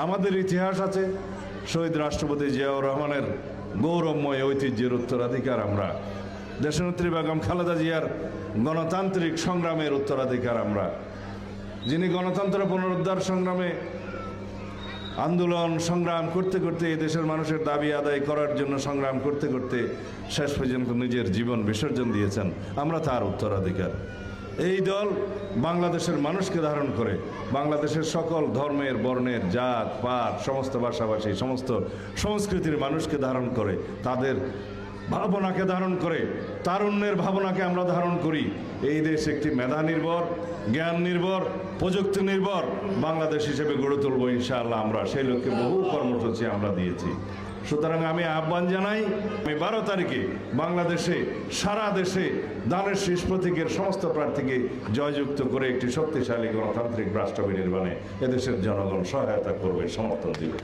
আমাদের ইতিহাস আছে, শহীদ রাষ্ট্রপতি জিয়াউর রহমানের গৌরবময় ঐতিহ্যের উত্তরাধিকার আমরা, দেশনেত্রী বেগম খালেদা জিয়ার গণতান্ত্রিক সংগ্রামের উত্তরাধিকার আমরা, যিনি গণতন্ত্র পুনরুদ্ধার সংগ্রামে আন্দোলন সংগ্রাম করতে করতে এই দেশের মানুষের দাবি আদায় করার জন্য সংগ্রাম করতে করতে শেষ পর্যন্ত নিজের জীবন বিসর্জন দিয়েছেন। আমরা তার উত্তরাধিকার। এই দল বাংলাদেশের মানুষকে ধারণ করে, বাংলাদেশের সকল ধর্মের, বর্ণের, জাত পাত, সমস্ত ভাষাভাষী, সমস্ত সংস্কৃতির মানুষকে ধারণ করে, তাদের ভাবনাকে ধারণ করে, তারুণ্যের ভাবনাকে আমরা ধারণ করি। এই দেশ একটি মেধা নির্ভর, জ্ঞান নির্ভর, প্রযুক্তি নির্ভর বাংলাদেশ হিসেবে গড়ে তুলব ইনশাআল্লাহ। আমরা সেই লক্ষ্যে বহু কর্মসূচি আমরা দিয়েছি। সুতরাং আমি আহ্বান জানাই, আমি 12 তারিখে বাংলাদেশে, সারা দেশে দানের শীষ প্রতীকের সমস্ত প্রার্থীকে জয়যুক্ত করে একটি শক্তিশালী গণতান্ত্রিক রাষ্ট্র বিনির্মাণে এদেশের জনগণ সহায়তা করবে, সমর্থন দিবে।